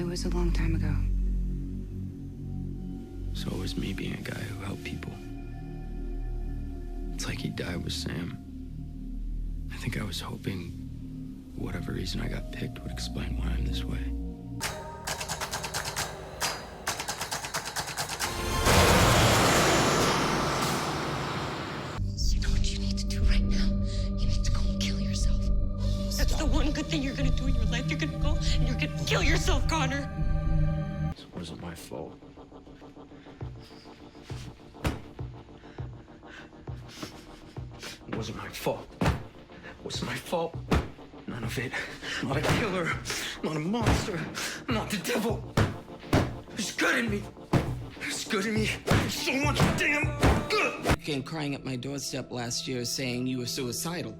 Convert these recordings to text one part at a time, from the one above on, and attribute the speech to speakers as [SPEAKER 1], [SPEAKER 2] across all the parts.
[SPEAKER 1] It was a long time ago.
[SPEAKER 2] So was me being a guy who helped people. It's like he died with Sam. I think I was hoping whatever reason I got picked would explain why I'm this way.
[SPEAKER 3] You know what you need to do right now? You need to go and kill yourself. That's the one good thing you're gonna do in your life. You're gonna go and you're gonna kill yourself, Connor.
[SPEAKER 2] This wasn't my fault. It wasn't my fault. It wasn't my fault. None of it. I'm not a killer. I'm not a monster. I'm not the devil. There's good in me. There's good in me. There's so much damn good.
[SPEAKER 4] You came crying at my doorstep last year saying you were suicidal.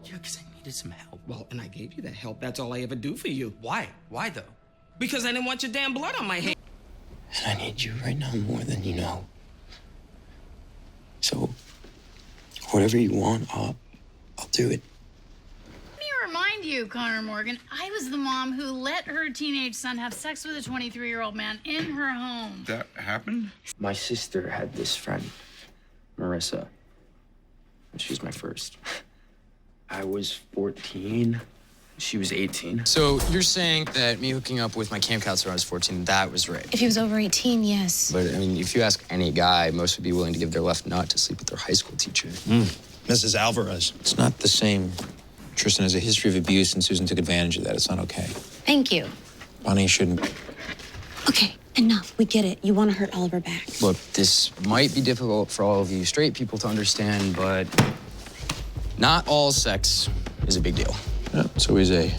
[SPEAKER 2] Yeah, because I needed some help.
[SPEAKER 4] Well, and I gave you that help. That's all I ever do for you.
[SPEAKER 2] Why? Why, though?
[SPEAKER 4] Because I didn't want your damn blood on my hands.
[SPEAKER 2] And I need you right now more than you know. So, whatever you want, I'll do it.
[SPEAKER 5] Let me remind you, Connor Morgan, I was the mom who let her teenage son have sex with a 23-year-old man in her home.
[SPEAKER 6] That happened?
[SPEAKER 2] My sister had this friend, Marissa. She's my first. I was 14. She was 18.
[SPEAKER 7] So you're saying that me hooking up with my camp counselor when I was 14, that was rape?
[SPEAKER 3] If he was over 18, yes.
[SPEAKER 7] But, I mean, if you ask any guy, most would be willing to give their left nut to sleep with their high school teacher.
[SPEAKER 8] Mrs. Alvarez. It's not the same. Tristan has a history of abuse, and Susan took advantage of that. It's not okay.
[SPEAKER 3] Thank you.
[SPEAKER 8] Bonnie shouldn't.
[SPEAKER 3] Okay, enough. We get it. You want to hurt Oliver back.
[SPEAKER 7] Look, this might be difficult for all of you straight people to understand, but not all sex is a big deal.
[SPEAKER 8] Yeah, so he's a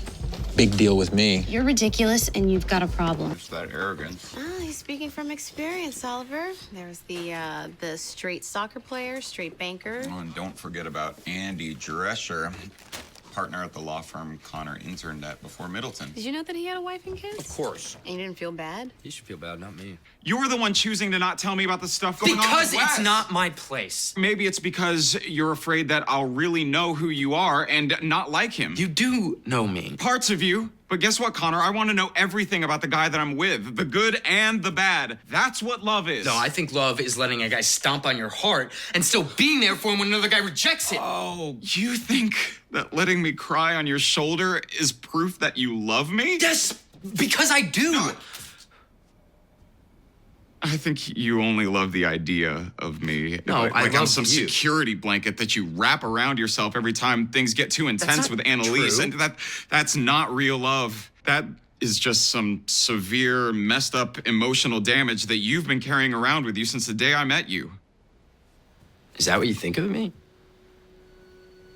[SPEAKER 8] big deal with me.
[SPEAKER 3] You're ridiculous, and you've got a problem.
[SPEAKER 6] It's that arrogance.
[SPEAKER 9] Oh, he's speaking from experience, Oliver. There's the straight soccer player, straight banker.
[SPEAKER 6] Oh, and don't forget about Andy Drescher, partner at the law firm Connor interned at before Middleton.
[SPEAKER 9] Did you know that he had a wife and kids?
[SPEAKER 6] Of course.
[SPEAKER 9] And you didn't feel bad?
[SPEAKER 7] You should feel bad, not me.
[SPEAKER 6] You were the one choosing to not tell me about the stuff going on
[SPEAKER 7] Because
[SPEAKER 6] with Wes.
[SPEAKER 7] it's not my place.
[SPEAKER 6] Maybe it's because you're afraid that I'll really know who you are and not like him.
[SPEAKER 7] You do know me.
[SPEAKER 6] Parts of you. But guess what, Connor? I want to know everything about the guy that I'm with. The good and the bad. That's what love is.
[SPEAKER 7] No, I think love is letting a guy stomp on your heart and still being there for him when another guy rejects it.
[SPEAKER 6] Oh, you think that letting me cry on your shoulder is proof that you love me?
[SPEAKER 7] Yes, because I do.
[SPEAKER 6] No. I think you only love the idea of me.
[SPEAKER 7] No,
[SPEAKER 6] like
[SPEAKER 7] I
[SPEAKER 6] I'm
[SPEAKER 7] love
[SPEAKER 6] some
[SPEAKER 7] you.
[SPEAKER 6] security blanket that you wrap around yourself every time things get too intense
[SPEAKER 7] not
[SPEAKER 6] with Annalise.
[SPEAKER 7] true.
[SPEAKER 6] And that's not real love. That is just some severe, messed up emotional damage that you've been carrying around with you since the day I met you.
[SPEAKER 7] Is that what you think of me?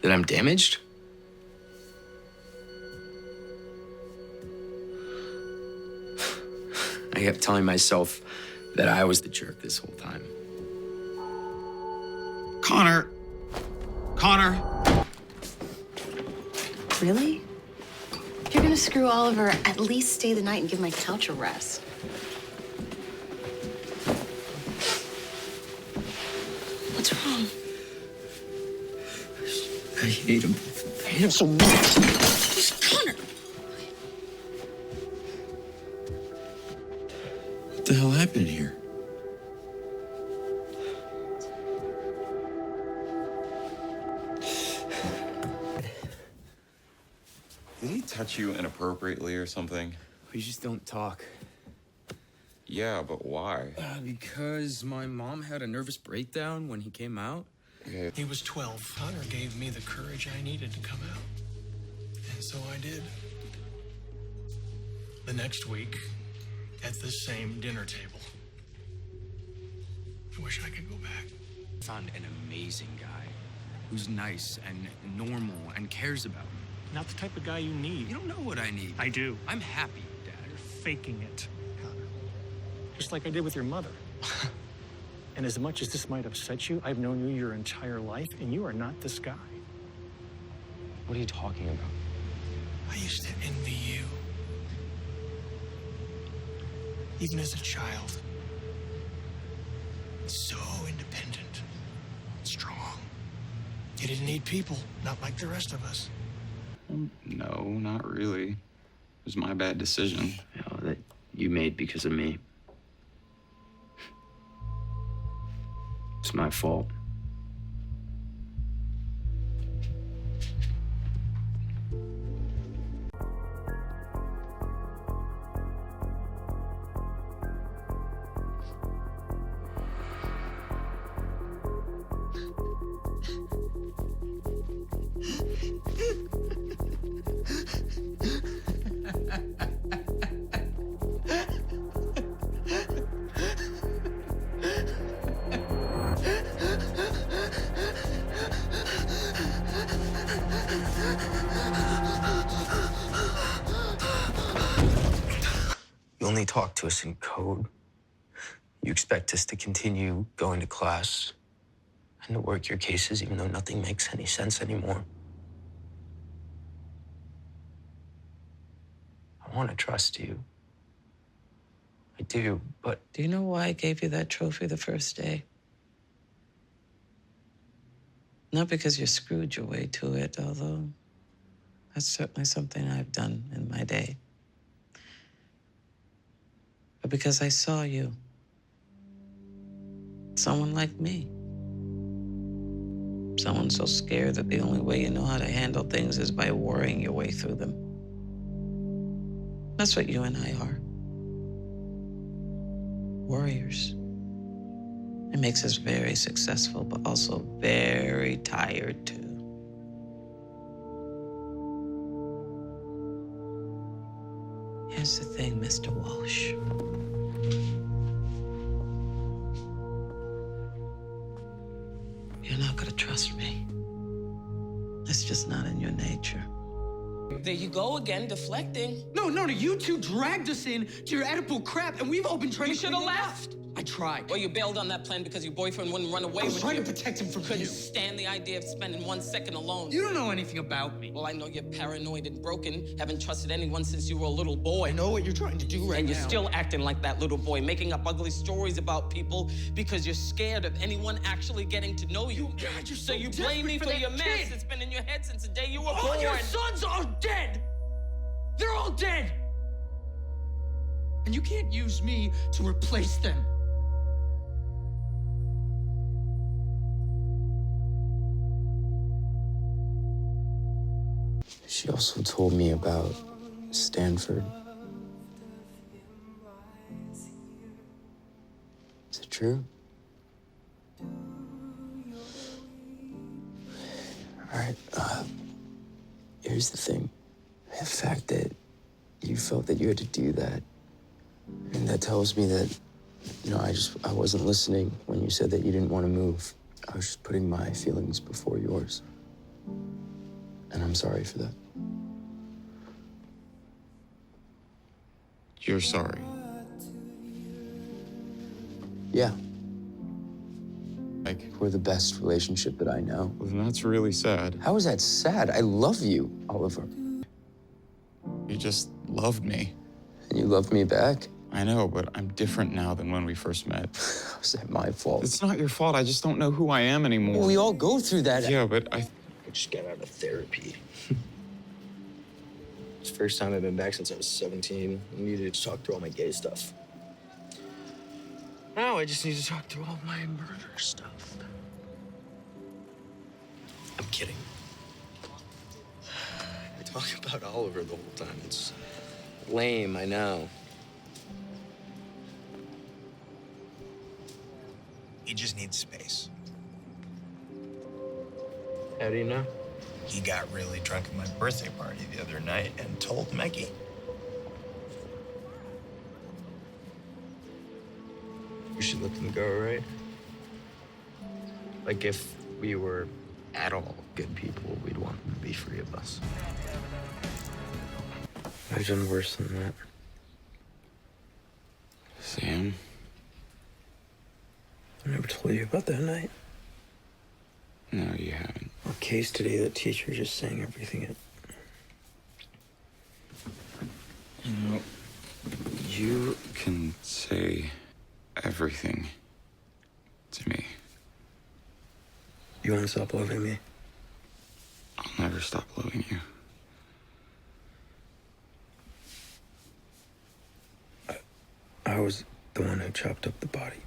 [SPEAKER 7] That I'm damaged? I kept telling myself that I was the jerk this whole time.
[SPEAKER 6] Connor.
[SPEAKER 9] Really? If you're gonna screw Oliver, at least stay the night and give my couch a rest. What's wrong?
[SPEAKER 2] I hate him.
[SPEAKER 7] I hate him so much.
[SPEAKER 9] Connor!
[SPEAKER 8] What the hell happened here?
[SPEAKER 6] Did he touch you inappropriately or something?
[SPEAKER 7] We just don't talk.
[SPEAKER 6] Yeah, but why?
[SPEAKER 7] Because my mom had a nervous breakdown when he came out.
[SPEAKER 6] Okay.
[SPEAKER 10] He was 12. Connor gave me the courage I needed to come out. And so I did. The next week, at the same dinner table. I wish I could go back.
[SPEAKER 7] Found an amazing guy who's nice and normal and cares about me.
[SPEAKER 10] Not the type of guy you need.
[SPEAKER 7] You don't know what I need.
[SPEAKER 10] I do.
[SPEAKER 7] I'm happy, Dad.
[SPEAKER 10] You're faking it, Connor. Just like I did with your mother. And as much as this might upset you, I've known you your entire life, and you are not this guy.
[SPEAKER 7] What are you talking about?
[SPEAKER 10] I used to envy you. Even as a child. So independent. Strong. You didn't need people, not like the rest of us.
[SPEAKER 6] No, not really. It was my bad decision.
[SPEAKER 2] You know, that you made because of me. It's my fault. You only talk to us in code. You expect us to continue going to class and to work your cases even though nothing makes any sense anymore. I want to trust you. I do, but...
[SPEAKER 4] Do you know why I gave you that trophy the first day? Not because you screwed your way to it, although that's certainly something I've done in my day. But because I saw you. Someone like me. Someone so scared that the only way you know how to handle things is by worrying your way through them. That's what you and I are. Warriors. It makes us very successful, but also very tired, too. Here's the thing, Mr. Walsh. You're not gonna trust me. It's just not in your nature.
[SPEAKER 1] There you go again, deflecting.
[SPEAKER 2] No, you two dragged us in to your Oedipal crap, and we've all been trying
[SPEAKER 1] You
[SPEAKER 2] to
[SPEAKER 1] should have
[SPEAKER 2] clean it up.
[SPEAKER 1] left.
[SPEAKER 2] I tried.
[SPEAKER 1] Well, you bailed on that plan because your boyfriend wouldn't run away
[SPEAKER 2] I was
[SPEAKER 1] with
[SPEAKER 2] trying
[SPEAKER 1] you.
[SPEAKER 2] to protect him from
[SPEAKER 1] Couldn't
[SPEAKER 2] you.
[SPEAKER 1] stand the idea of spending 1 second alone.
[SPEAKER 2] You don't know anything about me.
[SPEAKER 1] Well, I know you're paranoid and broken, haven't trusted anyone since you were a little boy.
[SPEAKER 2] I know what you're trying to do right
[SPEAKER 1] And
[SPEAKER 2] now.
[SPEAKER 1] you're still acting like that little boy, making up ugly stories about people because you're scared of anyone actually getting to know you.
[SPEAKER 2] God, you're
[SPEAKER 1] So
[SPEAKER 2] so
[SPEAKER 1] you blame me for
[SPEAKER 2] desperate for
[SPEAKER 1] your
[SPEAKER 2] that
[SPEAKER 1] mess
[SPEAKER 2] kid.
[SPEAKER 1] that's been in your head since the day you were
[SPEAKER 2] All
[SPEAKER 1] born.
[SPEAKER 2] your sons are dead. They're all dead. And you can't use me to replace them. She also told me about Stanford. Is it true? All right, here's the thing. The fact that you felt that you had to do that, and that tells me that, you know, I wasn't listening when you said that you didn't want to move. I was just putting my feelings before yours. And I'm sorry for that.
[SPEAKER 6] You're sorry.
[SPEAKER 2] Yeah,
[SPEAKER 6] Like,
[SPEAKER 2] we're the best relationship that I know.
[SPEAKER 6] well, then that's really sad.
[SPEAKER 2] How is that sad? I love you, Oliver.
[SPEAKER 6] You just loved me.
[SPEAKER 2] And you love me back?
[SPEAKER 6] I know, but I'm different now than when we first met.
[SPEAKER 2] How's that my fault?
[SPEAKER 6] It's not your fault. I just don't know who I am anymore.
[SPEAKER 2] We all go through that.
[SPEAKER 6] Yeah, but I
[SPEAKER 11] just got out of therapy. It's the first time I've been back since I was 17. I needed to talk through all my gay stuff. Now I just need to talk through all my murder stuff. I'm kidding. I talk about Oliver the whole time. It's lame, I know.
[SPEAKER 12] He just needs space.
[SPEAKER 11] How do you know?
[SPEAKER 12] He got really drunk at my birthday party the other night and told Meggie.
[SPEAKER 11] We should let them go, right? Like if we were at all good people, we'd want them to be free of us. I've done worse than that.
[SPEAKER 6] Sam.
[SPEAKER 11] I never told you about that night.
[SPEAKER 6] No, you haven't.
[SPEAKER 11] Our case today, the teacher just saying everything.
[SPEAKER 6] You know, you can say everything to me.
[SPEAKER 11] You want to stop loving me?
[SPEAKER 6] I'll never stop loving you.
[SPEAKER 2] The one who chopped up the body.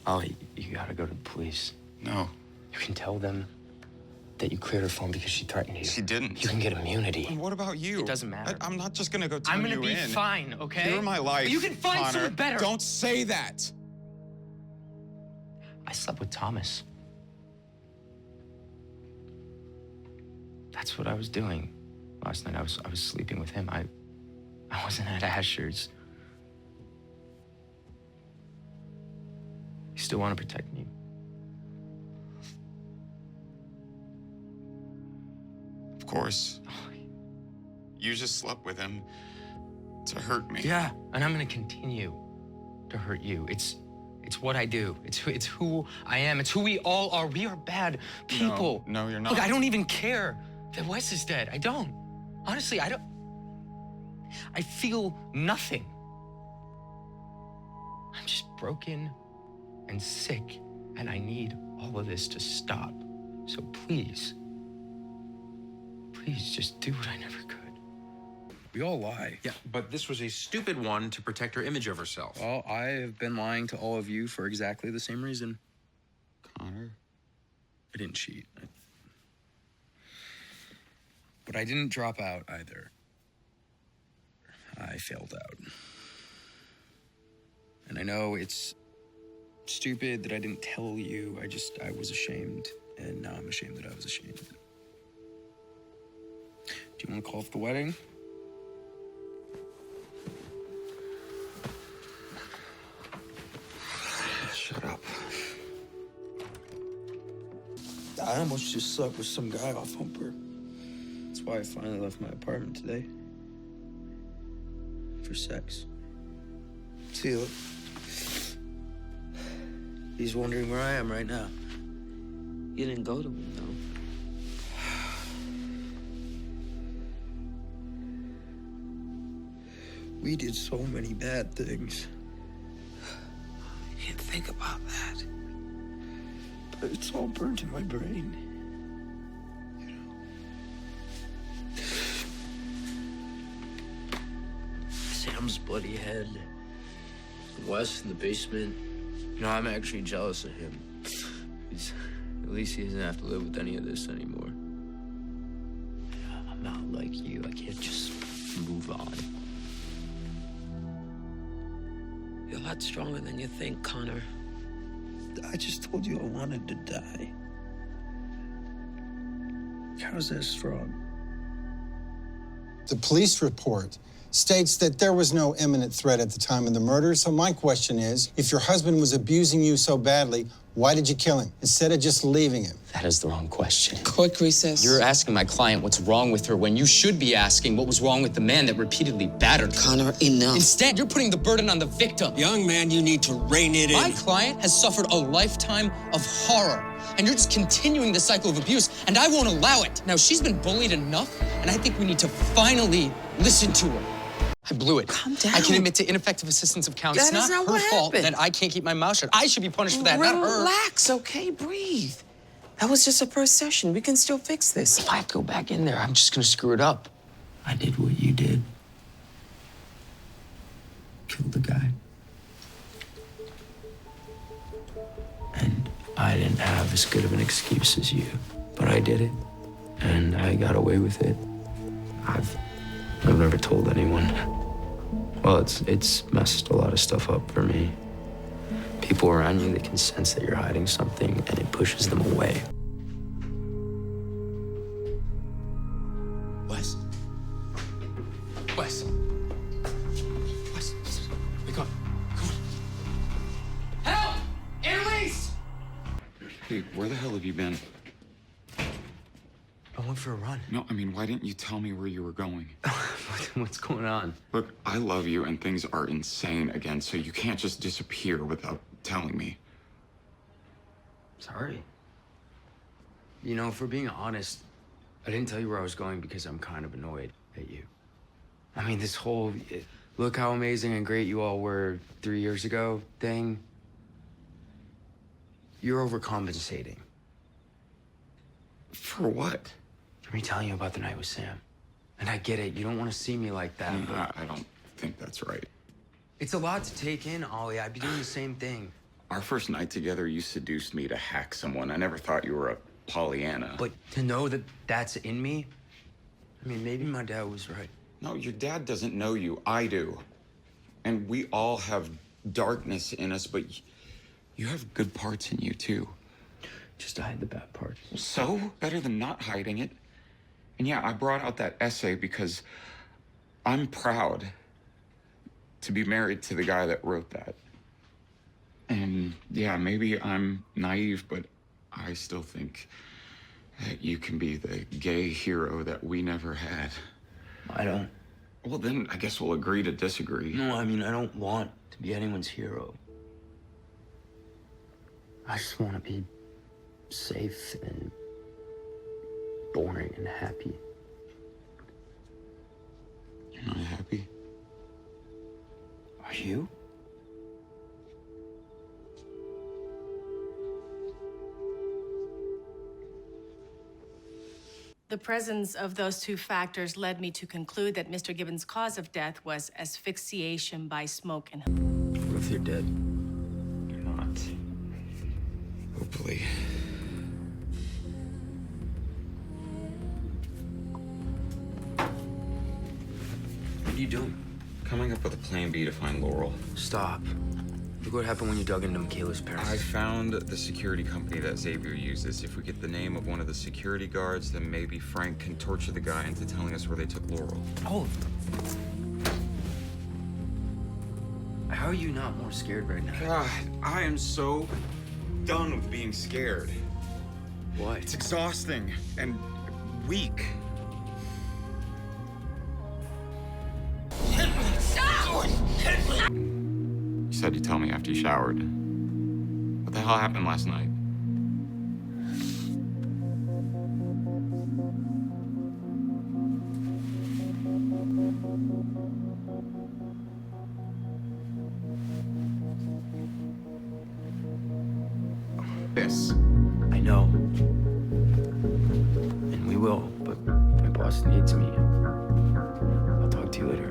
[SPEAKER 11] Ollie, you gotta go to the police.
[SPEAKER 6] No.
[SPEAKER 11] You can tell them that you cleared her phone because she threatened you.
[SPEAKER 6] She didn't.
[SPEAKER 11] You can get immunity.
[SPEAKER 6] And what about you?
[SPEAKER 11] It doesn't matter.
[SPEAKER 6] I'm not just gonna go tell
[SPEAKER 11] I'm
[SPEAKER 6] you
[SPEAKER 11] gonna be
[SPEAKER 6] in.
[SPEAKER 11] fine, okay?
[SPEAKER 6] You're my life.
[SPEAKER 11] You can find
[SPEAKER 6] Connor.
[SPEAKER 11] someone better.
[SPEAKER 6] Don't say that.
[SPEAKER 11] I slept with Thomas. That's what I was doing last night. I was sleeping with him. I wasn't at Asher's. You still want to protect me?
[SPEAKER 6] Of course. You just slept with him to hurt me.
[SPEAKER 11] Yeah, and I'm gonna continue to hurt you. It's what I do. It's who I am. It's who we all are. We are bad people.
[SPEAKER 6] No, you're not.
[SPEAKER 11] Look, I don't even care that Wes is dead. I don't. Honestly, I don't. I feel nothing. I'm just broken and sick, and I need all of this to stop. So please, just do what I never could.
[SPEAKER 7] We all lie.
[SPEAKER 8] Yeah, but this was a stupid one to protect her image of herself.
[SPEAKER 7] Well, I have been lying to all of you for exactly the same reason.
[SPEAKER 6] Connor?
[SPEAKER 7] I didn't cheat. But I didn't drop out either. I failed out. And I know it's stupid that I didn't tell you. I was ashamed. And now I'm ashamed that I was ashamed. Do you want to call off the wedding?
[SPEAKER 2] Shut up. I almost just slept with some guy off Humper.
[SPEAKER 7] That's why I finally left my apartment today. For sex.
[SPEAKER 2] See, look. He's wondering where I am right now.
[SPEAKER 4] You didn't go to him, though.
[SPEAKER 2] We did so many bad things. I can't think about that. But it's all burnt in my brain. Sam's bloody head. Wes in the basement. You know, I'm actually jealous of him. At least he doesn't have to live with any of this anymore. I'm not like you. I can't just move on.
[SPEAKER 4] You're a lot stronger than you think, Connor.
[SPEAKER 2] I just told you I wanted to die. How's that strong?
[SPEAKER 13] The police report states that there was no imminent threat at the time of the murder. So my question is, if your husband was abusing you so badly, why did you kill him instead of just leaving him?
[SPEAKER 11] That is the wrong question.
[SPEAKER 4] Quick recess.
[SPEAKER 7] You're asking my client what's wrong with her when you should be asking what was wrong with the man that repeatedly battered her.
[SPEAKER 4] Connor, enough.
[SPEAKER 7] Instead, you're putting the burden on the victim.
[SPEAKER 13] Young man, you need to rein it in.
[SPEAKER 7] My client has suffered a lifetime of horror, and you're just continuing the cycle of abuse, and I won't allow it. Now, she's been bullied enough, and I think we need to finally listen to her. I blew it.
[SPEAKER 4] Calm down.
[SPEAKER 7] I can admit to ineffective assistance of counsel.
[SPEAKER 4] That
[SPEAKER 7] It's
[SPEAKER 4] is
[SPEAKER 7] not
[SPEAKER 4] not
[SPEAKER 7] her
[SPEAKER 4] what
[SPEAKER 7] fault
[SPEAKER 4] happened.
[SPEAKER 7] that I can't keep my mouth shut. I should be punished for that, not her.
[SPEAKER 4] Relax, okay? Breathe. That was just a first session. We can still fix this.
[SPEAKER 11] If I go back in there, I'm just gonna screw it up.
[SPEAKER 2] I did what you did. Killed the guy. And I didn't have as good of an excuse as you, but I did it, and I got away with it. I've never told anyone. Well, it's messed a lot of stuff up for me. People around you, they can sense that you're hiding something, and it pushes them away.
[SPEAKER 7] Wes. Wes. Wes. Wake up. Come on. Help! Annalise!
[SPEAKER 6] Hey, where the hell have you been?
[SPEAKER 11] I went for a run.
[SPEAKER 6] No, I mean, why didn't you tell me where you were going?
[SPEAKER 11] What's going on?
[SPEAKER 6] Look, I love you and things are insane again, so you can't just disappear without telling me.
[SPEAKER 11] Sorry. You know, if we're being honest, I didn't tell you where I was going because I'm kind of annoyed at you. I mean, this whole look how amazing and great you all were 3 years ago thing, you're overcompensating.
[SPEAKER 6] For what?
[SPEAKER 11] For me telling you about the night with Sam. And I get it. You don't want to see me like that. But
[SPEAKER 6] I don't think that's right.
[SPEAKER 11] it's a lot to take in, Ollie. I'd be doing the same thing.
[SPEAKER 6] Our first night together, you seduced me to hack someone. I never thought you were a Pollyanna.
[SPEAKER 11] But to know that that's in me, I mean, maybe my dad was right.
[SPEAKER 6] No, your dad doesn't know you. I do. And we all have darkness in us, but you have good parts in you, too.
[SPEAKER 11] Just hide the bad parts.
[SPEAKER 6] So? Better than not hiding it. And yeah, I brought out that essay because I'm proud to be married to the guy that wrote that. And yeah, maybe I'm naive, but I still think that you can be the gay hero that we never had.
[SPEAKER 11] I don't.
[SPEAKER 6] Well, then I guess we'll agree to disagree.
[SPEAKER 11] No, I mean, I don't want to be anyone's hero. I just want to be safe and boring and happy.
[SPEAKER 6] You're not happy?
[SPEAKER 11] Are you?
[SPEAKER 14] The presence of those two factors led me to conclude that Mr. Gibbons' cause of death was asphyxiation by smoke and...
[SPEAKER 11] What if you're dead?
[SPEAKER 6] You're not. Hopefully.
[SPEAKER 11] What are you doing?
[SPEAKER 6] Coming up with a plan B to find Laurel.
[SPEAKER 11] Stop. Look what happened when you dug into Michaela's parents.
[SPEAKER 6] I found the security company that Xavier uses. If we get the name of one of the security guards, then maybe Frank can torture the guy into telling us where they took Laurel.
[SPEAKER 11] Oh. How are you not more scared right now?
[SPEAKER 6] God, I am so done with being scared.
[SPEAKER 11] Why?
[SPEAKER 6] It's exhausting and weak. You said you'd tell me after you showered. What the hell happened last night? This.
[SPEAKER 11] I know. And we will, but my boss needs me. I'll talk to you later.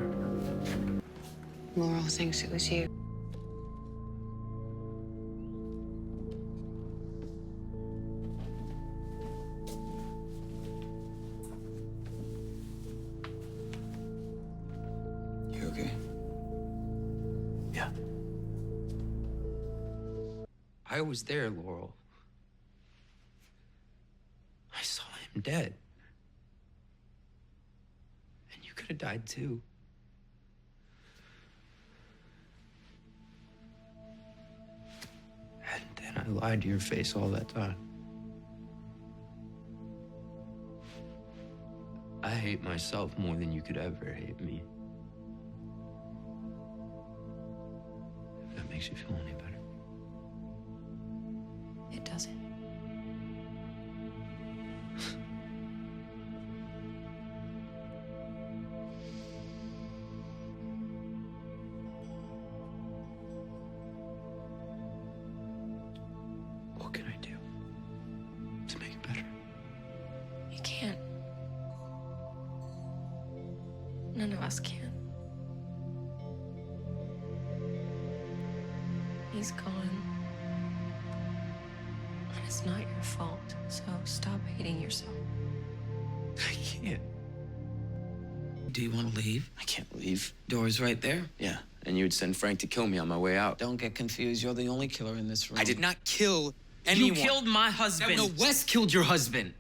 [SPEAKER 3] Laurel thinks it was you.
[SPEAKER 6] You okay?
[SPEAKER 11] Yeah. I was there, Laurel. I saw him dead. And you could have died too. And then I lied to your face all that time. I hate myself more than you could ever hate me. If that makes you feel any better.
[SPEAKER 3] It doesn't.
[SPEAKER 11] What can I do to make it better?
[SPEAKER 3] You can't. None of us can. He's gone. And it's not your fault, so stop hating yourself.
[SPEAKER 11] I can't.
[SPEAKER 4] Do you want to leave?
[SPEAKER 11] I can't leave.
[SPEAKER 4] Door's right there.
[SPEAKER 11] Yeah, and you would send Frank to kill me on my way out.
[SPEAKER 4] Don't get confused. You're the only killer in this room.
[SPEAKER 11] I did not kill anyone.
[SPEAKER 7] You killed my husband.
[SPEAKER 11] No, Wes killed your husband.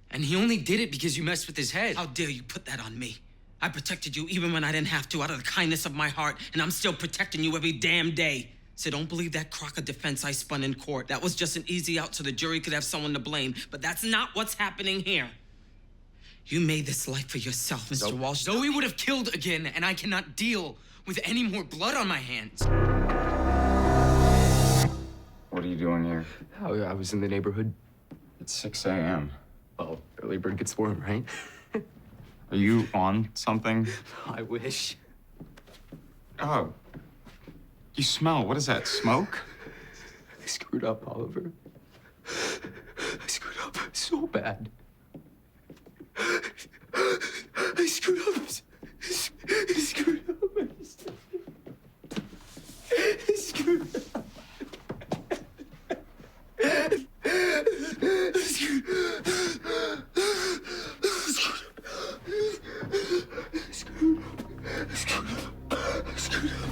[SPEAKER 11] And he only did it because you messed with his head.
[SPEAKER 1] How dare you put that on me? I protected you even when I didn't have to, out of the kindness of my heart, and I'm still protecting you every damn day. So don't believe that crock of defense I spun in court. That was just an easy out so the jury could have someone to blame. But that's not what's happening here. You made this life for yourself, Mr. Walsh.
[SPEAKER 11] Zoe would have killed again, and I cannot deal with any more blood on my hands.
[SPEAKER 6] What are you doing here?
[SPEAKER 11] Oh, yeah, I was in the neighborhood.
[SPEAKER 6] It's 6 a.m.
[SPEAKER 11] Oh, early bird gets worm, right?
[SPEAKER 6] Are you on something?
[SPEAKER 11] I wish.
[SPEAKER 6] Oh. You smell. What is that, smoke?
[SPEAKER 11] I screwed up, Oliver. I screwed up so bad.
[SPEAKER 2] I screwed up. I screwed up. I screwed up.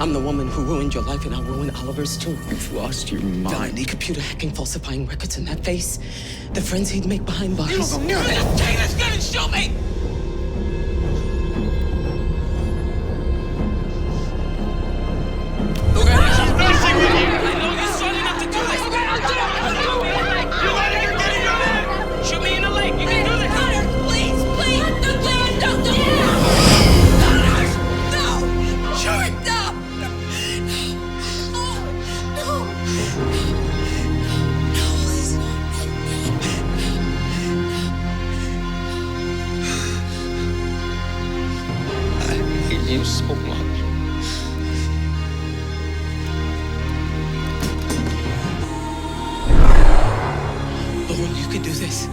[SPEAKER 1] I'm the woman who ruined your life, and I'll ruin Oliver's too.
[SPEAKER 2] You've lost your mind.
[SPEAKER 1] Felony, computer hacking, falsifying records in that face. The friends he'd make behind bars.
[SPEAKER 2] You don't go near
[SPEAKER 1] that. Take this gun and shoot me!
[SPEAKER 2] Look at her. She's messing with you.
[SPEAKER 1] I know you're strong enough to do this.
[SPEAKER 2] You're letting her get in your head.
[SPEAKER 1] Shoot me in the leg. You can do this.
[SPEAKER 3] Connor, please, please, don't. No! Shoot! No!
[SPEAKER 2] I hate you so much.
[SPEAKER 1] Lauren, you can do this.